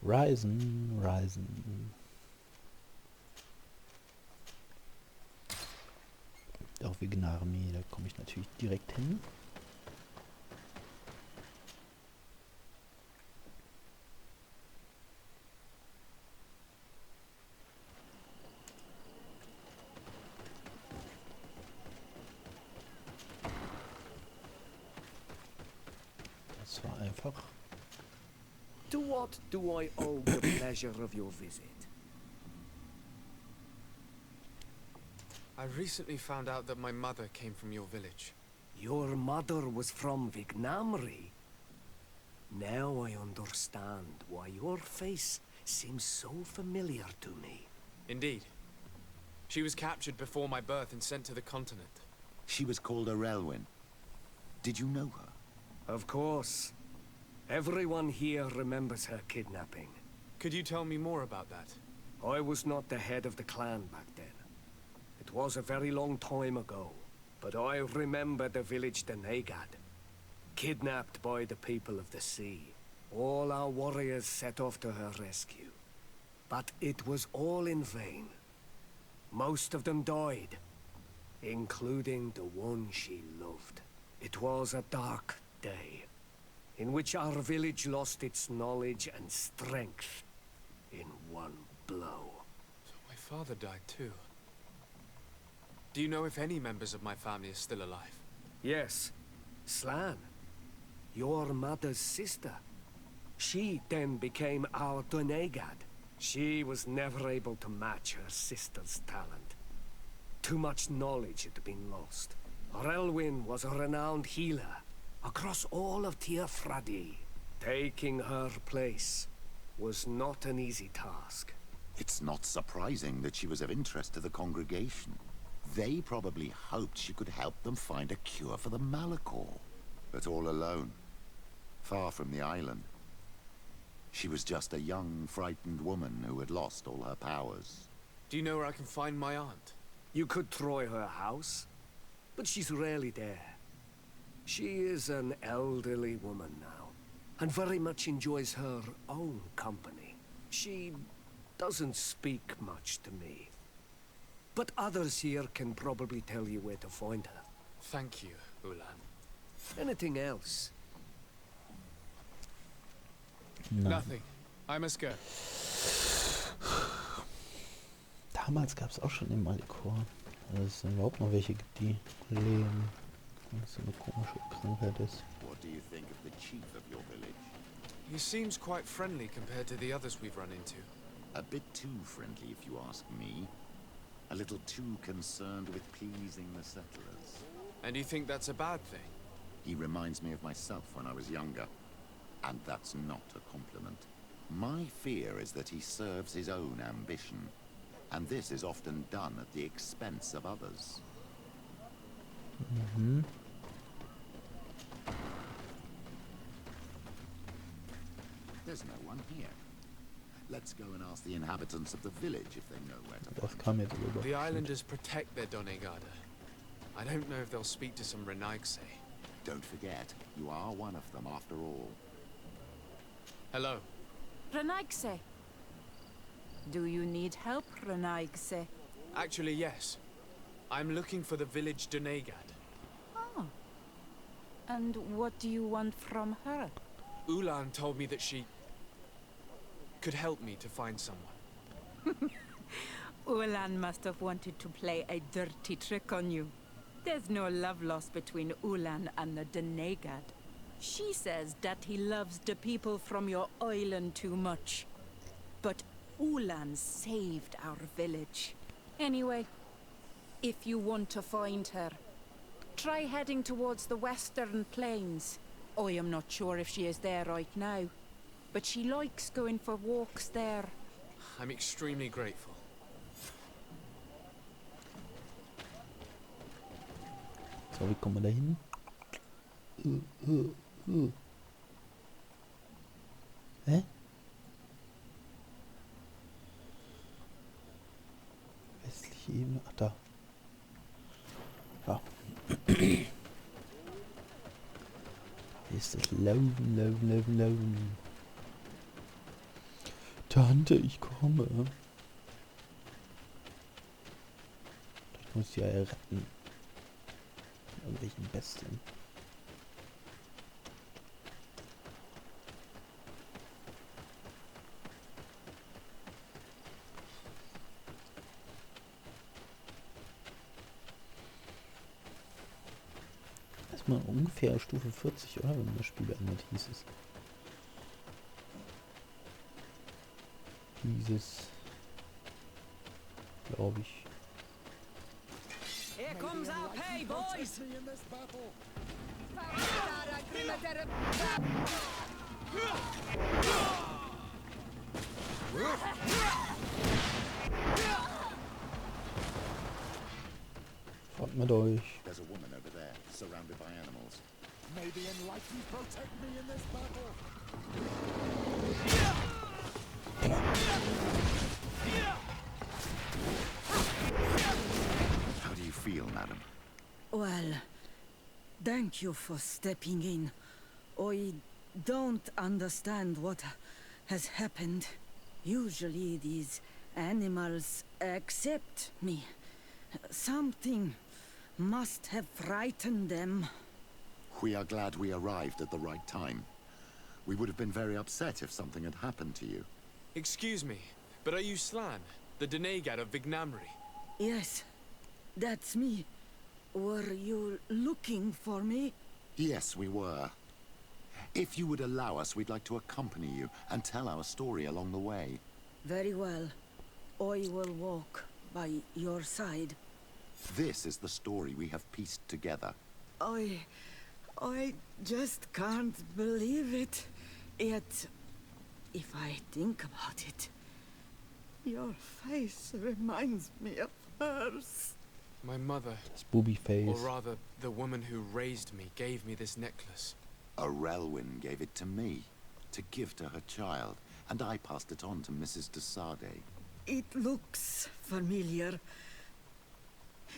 Ryzen. Auch wegen Armee, da komme ich natürlich direkt hin. Das war einfach. To what do I owe the pleasure of your visit? I recently found out that my mother came from your village. Your mother was from Vignamri. Now I understand why your face seems so familiar to me. Indeed. She was captured before my birth and sent to the continent. She was called Arelwyn. Did you know her? Of course. Everyone here remembers her kidnapping. Could you tell me more about that? I was not the head of the clan back then. It was a very long time ago, but I remember the village Denegad. Kidnapped by the people of the sea. All our warriors set off to her rescue. But it was all in vain. Most of them died, including the one she loved. It was a dark day, in which our village lost its knowledge and strength in one blow. So my father died too. Do you know if any members of my family are still alive? Yes, Slan, your mother's sister. She then became our Donegad. She was never able to match her sister's talent. Too much knowledge had been lost. Relwyn was a renowned healer across all of Tiafradi. Taking her place was not an easy task. It's not surprising that she was of interest to the congregation. They probably hoped she could help them find a cure for the Malachor. But all alone, far from the island. She was just a young, frightened woman who had lost all her powers. Do you know where I can find my aunt? You could try her house, but she's rarely there. She is an elderly woman now, and very much enjoys her own company. She doesn't speak much to me. But others here can probably tell you where to find her. Thank you, Ulan. Anything else? Nein. Nothing. I must go. Damals gab es auch schon den Malachor. Also es überhaupt noch welche gibt, die leben. Was so eine komische Krankheit ist. What do you think of the chief of your village? He seems quite friendly compared to the others we've run into. A bit too friendly, if you ask me. A little too concerned with pleasing the settlers. And you think that's a bad thing? He reminds me of myself when I was younger. And that's not a compliment. My fear is that he serves his own ambition. And this is often done at the expense of others. Mhm. There's no one here. Let's go and ask the inhabitants of the village if they know where to Das find kam jetzt rüber. The islanders protect their Donegada. I don't know if they'll speak to some Renaigse. Don't forget, you are one of them after all. Hello. Renaigse. Do you need help, Renaigse? Actually, yes. I'm looking for the village Donegad. Oh. And what do you want from her? Ulan told me that she could help me to find someone. Ulan must have wanted to play a dirty trick on you. There's no love lost between Ulan and the Donegad. She says that he loves the people from your island too much. But Ulan saved our village. Anyway, if you want to find her, try heading towards the western plains. I am not sure if she is there right now, but she likes going for walks there. I'm extremely grateful. So, wie kommen wir da hin? Hä? Westliche Ebene. Ach, da. Ja. Hier ist das Laufen. Tante, ich komme. Ich muss sie ja retten. Irgendwelchen Bestien. Erstmal ungefähr Stufe 40, oder? Wenn man das Spiel beendet, hieß es. Glaube ich. Here comes our pay, boys! Fahrt mit euch. There's a woman over there, surrounded by animals. May the Enlightened protect me in this battle. How do you feel, madam? Well, thank you for stepping in. I don't understand what has happened. Usually these animals accept me. Something must have frightened them. We are glad we arrived at the right time. We would have been very upset if something had happened to you. Excuse me, but are you Slan, the Denegad of Vignamri? Yes, that's me. Were you looking for me? Yes, we were. If you would allow us, we'd like to accompany you and tell our story along the way. Very well. I will walk by your side. This is the story we have pieced together. I just can't believe it. Yet, if I think about it, your face reminds me of hers. My mother, Das Booby-Face. or rather, the woman who raised me, gave me this necklace. A Relwyn gave it to me, to give to her child, and I passed it on to Mrs. de Sade. It looks familiar.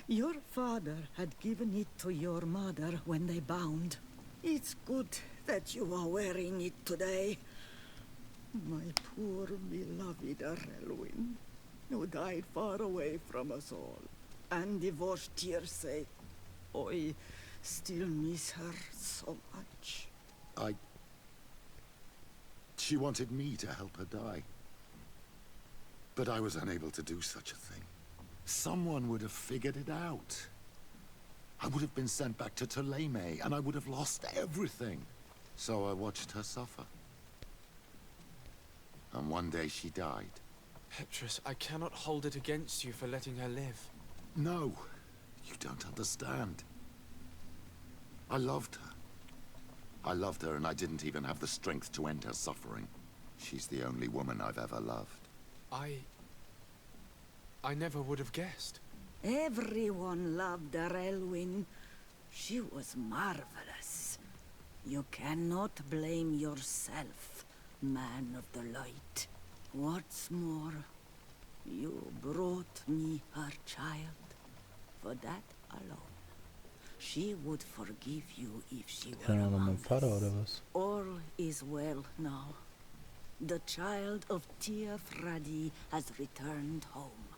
Your father had given it to your mother when they bound. It's good that you are wearing it today. My poor beloved Relwyn, who died far away from us all, and divorced Tirce. I still miss her so much. She wanted me to help her die. But I was unable to do such a thing. Someone would have figured it out. I would have been sent back to Ptolemy, and I would have lost everything. So I watched her suffer. And one day she died. Petrus, I cannot hold it against you for letting her live. No, you don't understand. I loved her. I loved her, and I didn't even have the strength to end her suffering. She's the only woman I've ever loved. I never would have guessed. Everyone loved Relwyn. She was marvelous. You cannot blame yourself, man of the light. What's more, you brought me her child. For that alone, she would forgive you if she were Keine Ahnung, mein among Vater us. oder was? All is well now. The child of Tir Fradi has returned home,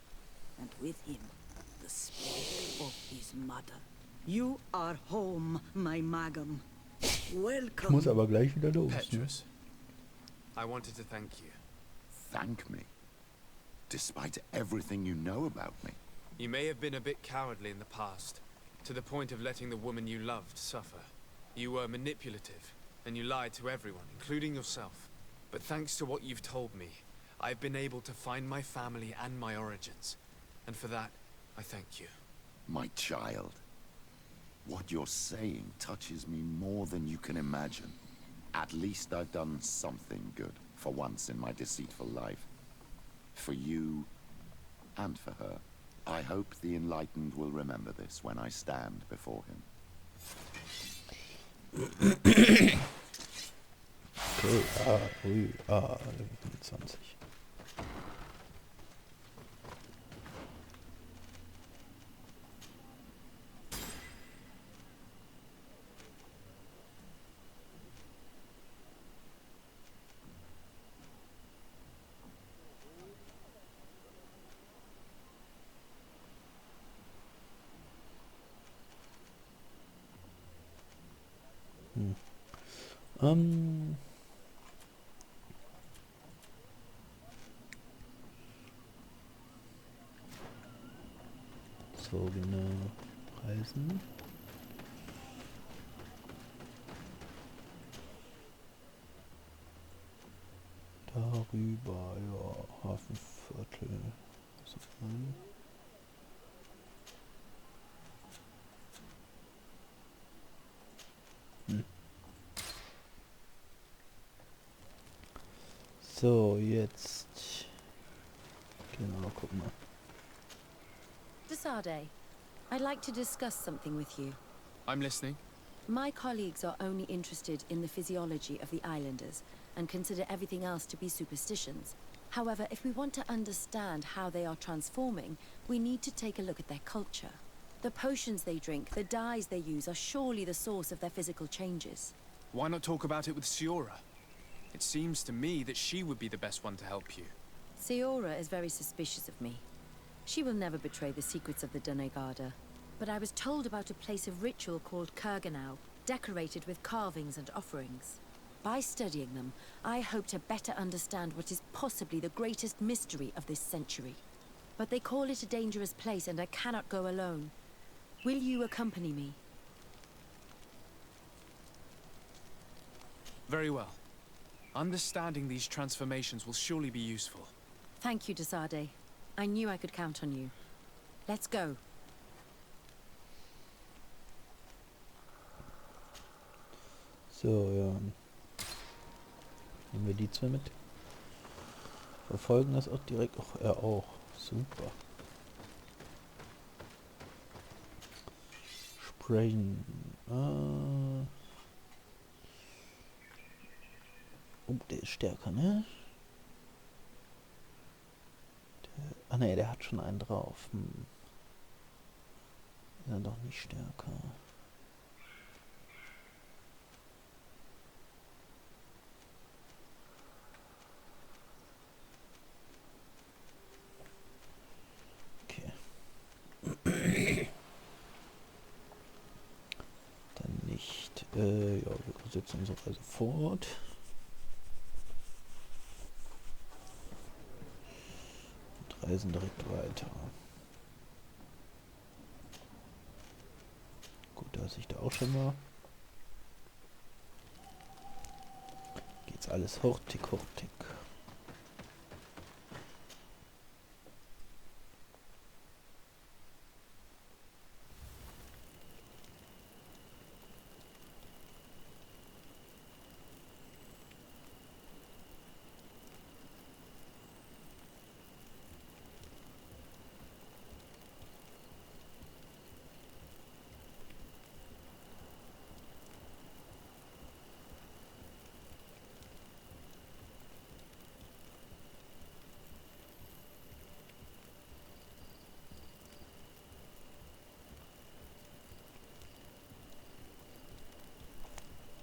and with him, the spirit of his mother. You are home, my Magum. Ich Welcome. muss aber gleich wieder los. Ne? Petrus, I wanted to thank you. Thank me? Despite everything you know about me. You may have been a bit cowardly in the past, to the point of letting the woman you loved suffer. You were manipulative, and you lied to everyone, including yourself. But thanks to what you've told me, I've been able to find my family and my origins. And for that, I thank you. My child. What you're saying touches me more than you can imagine. At least I've done something good, for once in my deceitful life. For you, and for her. I hope the Enlightened will remember this when I stand before him. Okay, Level 25. Ähm. So, genau. Preisen. Darüber, ja, Hafenviertel. So, so, jetzt. Genau, guck mal. Desade, I'd like to discuss something with you. I'm listening. My colleagues are only interested in the physiology of the islanders and consider everything else to be superstitions. However, if we want to understand how they are transforming, we need to take a look at their culture. The potions they drink, the dyes they use are surely the source of their physical changes. Why not talk about it with Siora? It seems to me that she would be the best one to help you. Siora is very suspicious of me. She will never betray the secrets of the Doneigada. But I was told about a place of ritual called Kurganau, decorated with carvings and offerings. By studying them, I hope to better understand what is possibly the greatest mystery of this century. But they call it a dangerous place and I cannot go alone. Will you accompany me? Very well. Understanding these transformations will surely be useful. Thank you, Desade. I knew I could count on you. Let's go. So, ja. Nehmen wir die zwei mit. Verfolgen das auch direkt. Ach, er auch. Super. Sprayen. Oh, der ist stärker, ne? Ne, der hat schon einen drauf. Ist dann doch nicht stärker. Dann nicht. Ja, wir setzen unsere Reise fort. Und reisen direkt weiter. Gut, dass ich da auch schon war. Geht's alles hurtig, hurtig.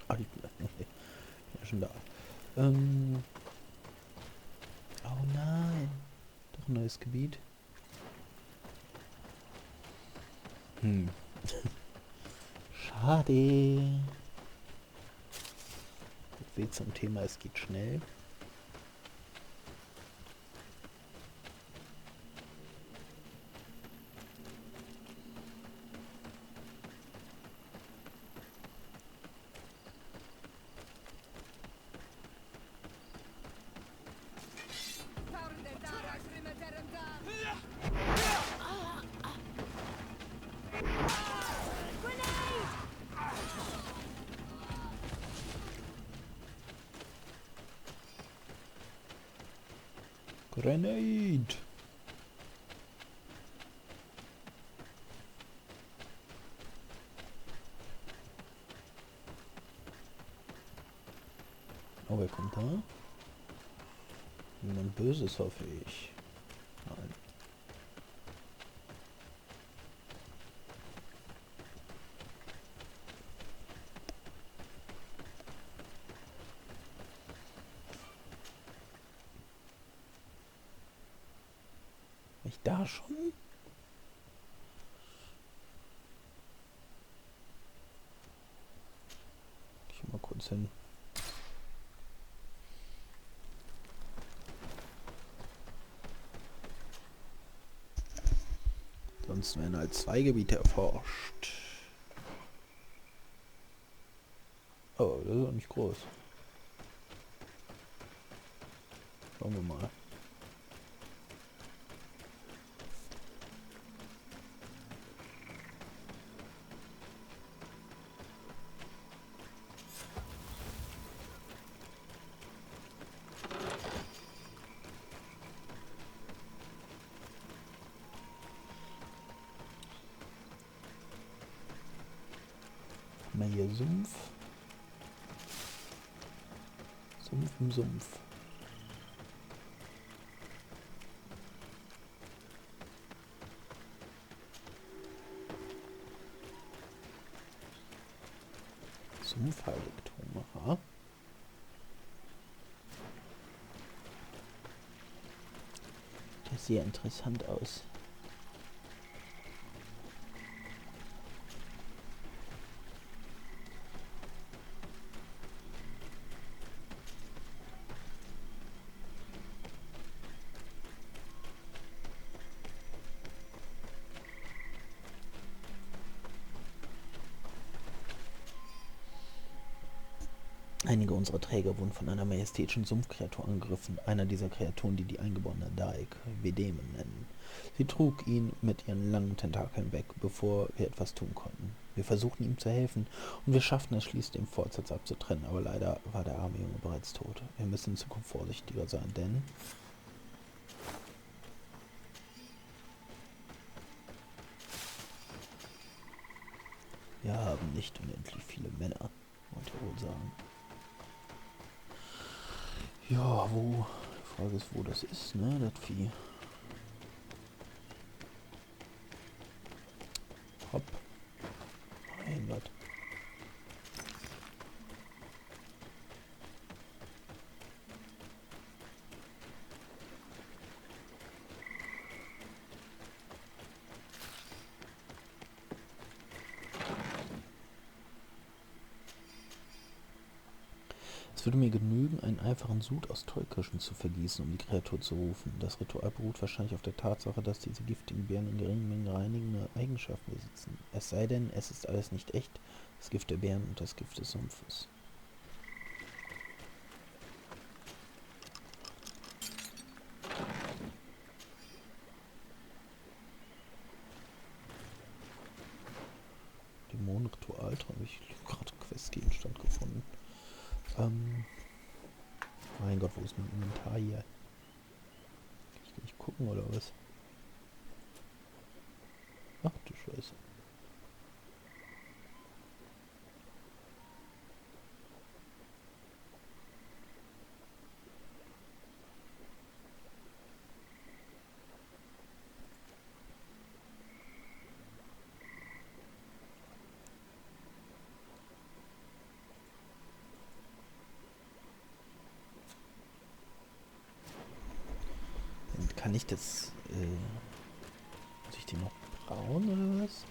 Ach, ich bin ja schon da. Oh nein. Doch ein neues Gebiet. Schade. Wie zum Thema, es geht schnell. Grenade! Oh, wer kommt da? Jemand Böses, hoffe ich. Nein. War ich da schon? Ich geh mal kurz hin. Ansonsten werden halt 2 Gebiete erforscht. Oh, das ist auch nicht groß. Schauen wir mal. Haben wir hier Sumpf? Sumpf im Sumpf. Sumpfheiligtum, aha. Das sieht sehr interessant aus. Einige unserer Träger wurden von einer majestätischen Sumpfkreatur angegriffen, einer dieser Kreaturen, die die Eingeborenen Daik Vedemen nennen. Sie trug ihn mit ihren langen Tentakeln weg, bevor wir etwas tun konnten. Wir versuchten ihm zu helfen und wir schafften es schließlich, den Fortsatz abzutrennen, aber leider war der arme Junge bereits tot. Wir müssen in Zukunft vorsichtiger sein, denn wir haben nicht unendlich viele Männer, wollte er wohl sagen. Ja, wo? Die Frage ist, wo das ist, ne, das Vieh. Hopp. Mein Gott. Es würde mir genügen, einen einfachen Sud aus Tollkirschen zu vergießen, um die Kreatur zu rufen. Das Ritual beruht wahrscheinlich auf der Tatsache, dass diese giftigen Beeren in geringen Mengen reinigende Eigenschaften besitzen. Es sei denn, es ist alles nicht echt, das Gift der Beeren und das Gift des Sumpfes. Dämonenritual, habe ich gerade Questgegenstand gefunden. Mein Gott, wo ist mein Inventar hier? Kann ich nicht gucken oder was? Ach du Scheiße. Kann ich das, muss ich den noch brauen oder was?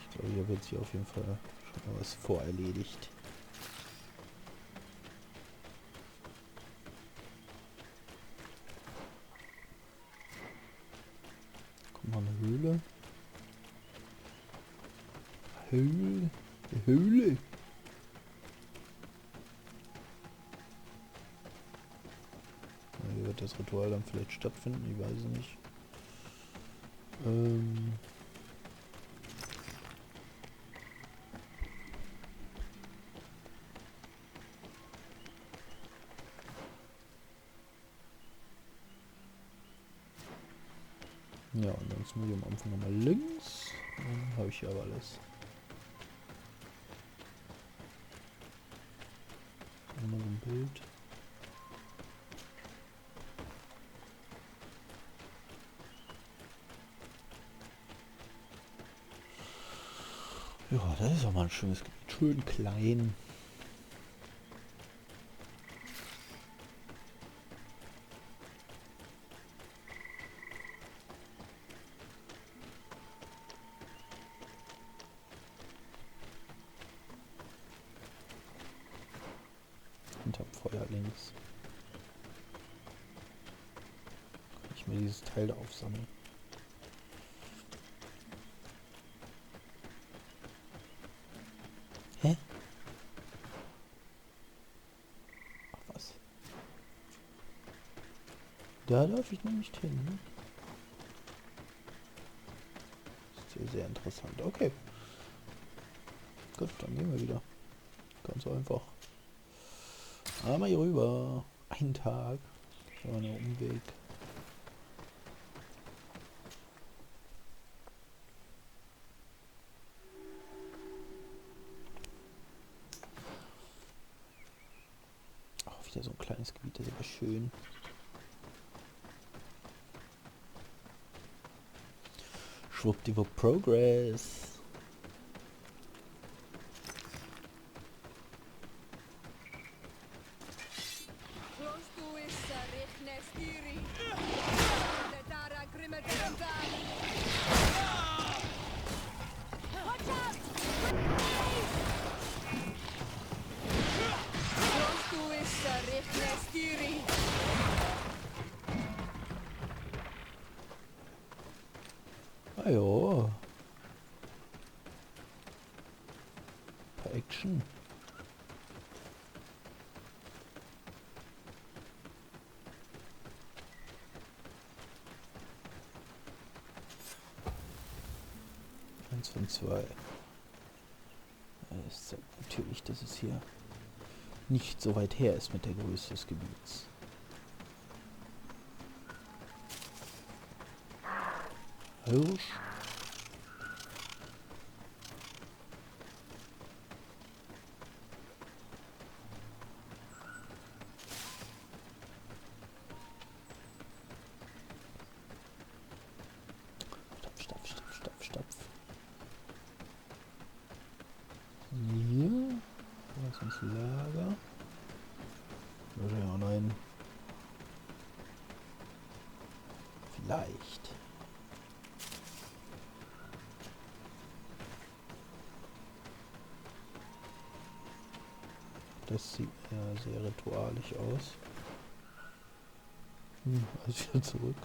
Ich glaube, hier wird sich auf jeden Fall schon mal was vorerledigt. Guck mal, eine Höhle. Höhle. Wie wird das Ritual dann vielleicht stattfinden? Ich weiß es nicht. Ja, und dann muss ich am Anfang nochmal links. Dann habe ich hier aber alles. Nochmal so ein Bild. Ja, das ist auch mal ein schönes Gebiet. Schön klein. Und hab Feuer links. wir dieses Teil da aufsammeln. Hä? Ach was. Da darf ich noch nicht hin. Ne? Das ist hier sehr interessant. Okay. Gut, dann gehen wir wieder. Ganz einfach. Einmal hier rüber. Einen Tag. So ein Umweg. Auch wieder so ein kleines Gebiet, das ist aber schön. Schwuppdiwupp Progress. Ah ja. Paar Action. Eins von zwei. Es zeigt natürlich, dass es hier nicht so weit her ist mit der Größe des Gebiets. Hirsch. Stapf. Hier. Was ist ins Lager? Ja, nein. Vielleicht. Das sieht ja sehr ritualisch aus. Also wieder zurück.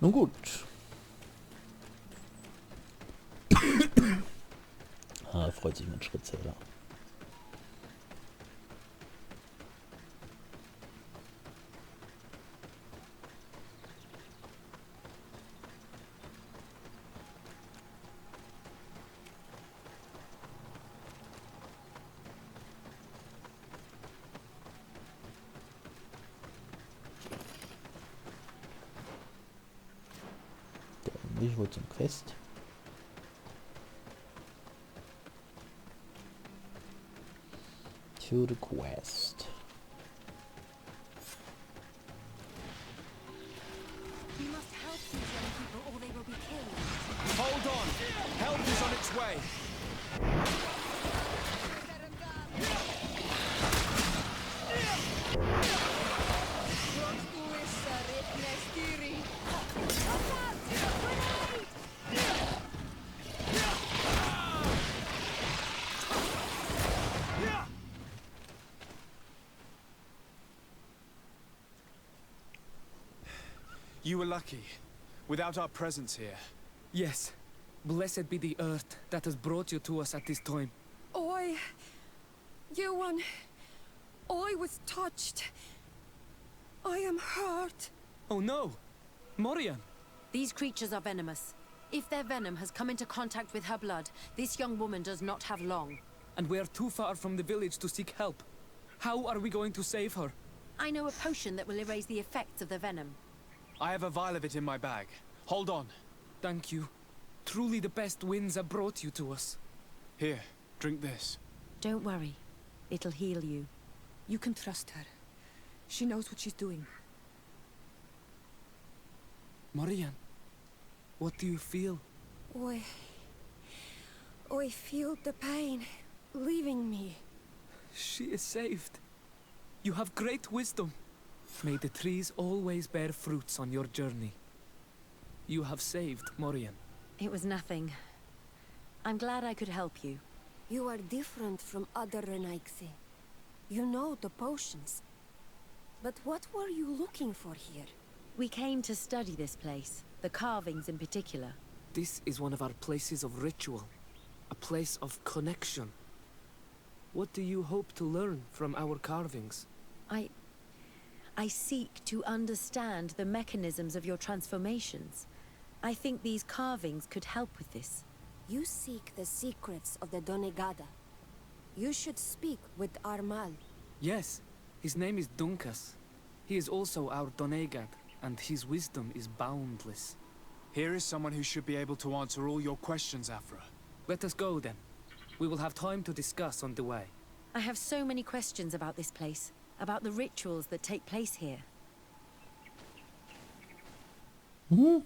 Nun gut. Freut sich mein Schrittzähler. Ich wohl zum Quest. To the quest. We must help these young people or they will be killed. Hold on! Help is on its way! You were lucky. Without our presence here. Yes. Blessed be the earth that has brought you to us at this time. Ewan, I was touched. I am hurt. Oh no! Morian! These creatures are venomous. If their venom has come into contact with her blood, this young woman does not have long. And we are too far from the village to seek help. How are we going to save her? I know a potion that will erase the effects of the venom. I have a vial of it in my bag. Hold on. Thank you. Truly the best winds have brought you to us. Here, drink this. Don't worry. It'll heal you. You can trust her. She knows what she's doing. Morian, what do you feel? I feel the pain leaving me. She is saved. You have great wisdom. May the trees always bear fruits on your journey. You have saved Morian. It was nothing. I'm glad I could help you. You are different from other Renaigse. You know the potions. But what were you looking for here? We came to study this place, the carvings in particular. This is one of our places of ritual. A place of connection. What do you hope to learn from our carvings? I seek to understand the mechanisms of your transformations. I think these carvings could help with this. You seek the secrets of the Donegada. You should speak with Armal. Yes, his name is Dunkas. He is also our Donegad, and his wisdom is boundless. Here is someone who should be able to answer all your questions, Afra. Let us go then. We will have time to discuss on the way. I have so many questions about this place, about the rituals that take place here. Hmm?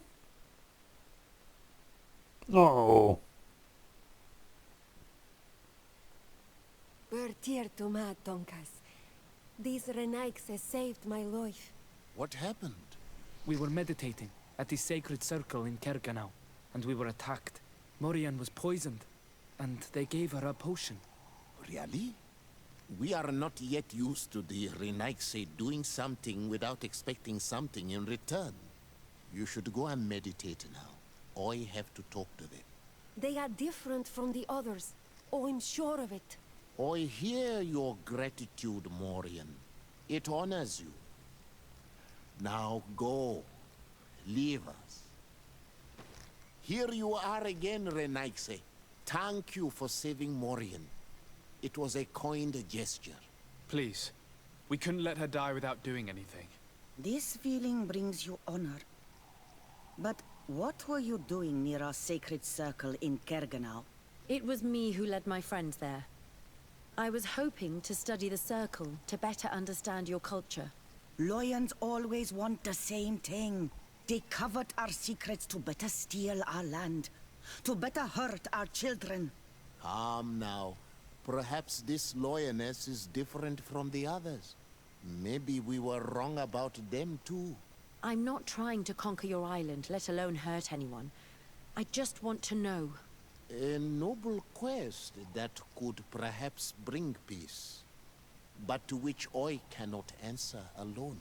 Oh. Bertir to ma, Donkas. These Renaixes saved my life. What happened? We were meditating at the sacred circle in Kerganau, and we were attacked. Morian was poisoned, and they gave her a potion. Really? We are not yet used to the Renaixes doing something without expecting something in return. You should go and meditate now. I have to talk to them. They are different from the others. Oh, I'm sure of it. I hear your gratitude, Morian. It honors you. Now go. Leave us. Here you are again, Renaixe. Thank you for saving Morian. It was a kind gesture. Please. We couldn't let her die without doing anything. This feeling brings you honor. But what were you doing near our sacred circle in Kerganau? It was me who led my friends there. I was hoping to study the circle to better understand your culture. Loyans always want the same thing. They covet our secrets to better steal our land, to better hurt our children. Calm now. Perhaps this lioness is different from the others. Maybe we were wrong about them too. I'm not trying to conquer your island, let alone hurt anyone. I just want to know. A noble quest that could perhaps bring peace, but to which I cannot answer alone.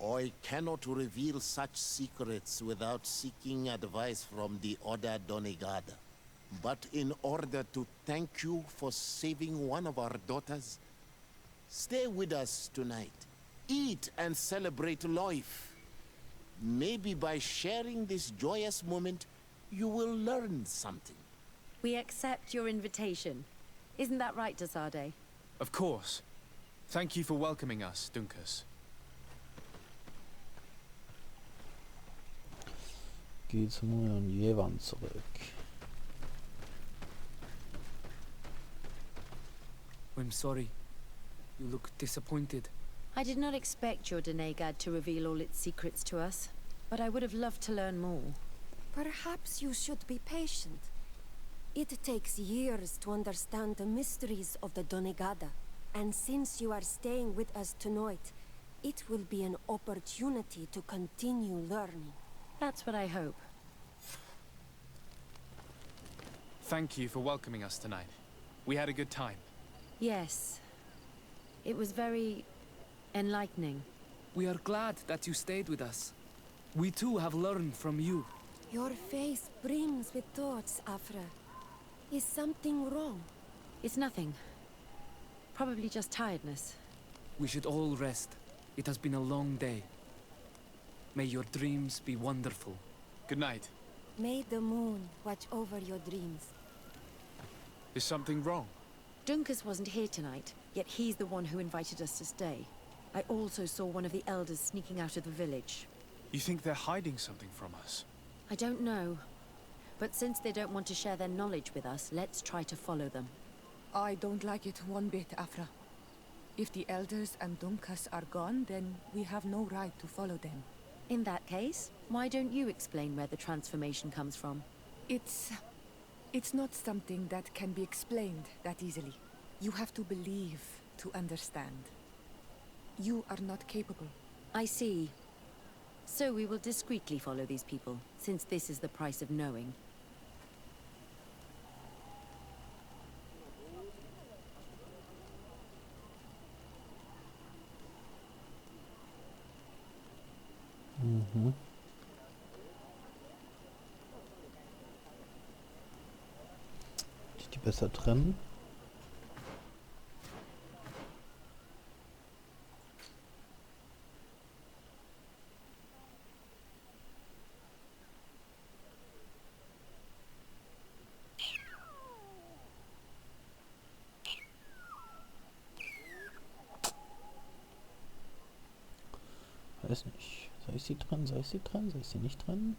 I cannot reveal such secrets without seeking advice from the other Donegada. But in order to thank you for saving one of our daughters, stay with us tonight. Eat and celebrate life. Maybe by sharing this joyous moment, you will learn something. We accept your invitation. Isn't that right, Dasade? Of course. Thank you for welcoming us, Dunkas. Geht zu Moja und Jevan zurück. I'm sorry. You look disappointed. I did not expect your Donegad to reveal all its secrets to us, but I would have loved to learn more. Perhaps you should be patient. It takes years to understand the mysteries of the Donegada. And since you are staying with us tonight, it will be an opportunity to continue learning. That's what I hope. Thank you for welcoming us tonight. We had a good time. Yes. It was very enlightening. We are glad that you stayed with us. We too have learned from you. Your face brims with thoughts, Afra. Is something wrong? It's nothing. Probably just tiredness. We should all rest. It has been a long day. May your dreams be wonderful. Good night. May the moon watch over your dreams. Is something wrong? Dunkas wasn't here tonight, yet he's the one who invited us to stay. I also saw one of the elders sneaking out of the village. You think they're hiding something from us? I don't know. But since they don't want to share their knowledge with us, let's try to follow them. I don't like it one bit, Afra. If the elders and Dunkas are gone, then we have no right to follow them. In that case, why don't you explain where the transformation comes from? It's not something that can be explained that easily. You have to believe to understand. You are not capable. I see. So we will discreetly follow these people, since this is the price of knowing. die besser trennen? Weiß nicht. Soll ich sie trennen? Soll ich sie trennen? Soll ich sie nicht trennen?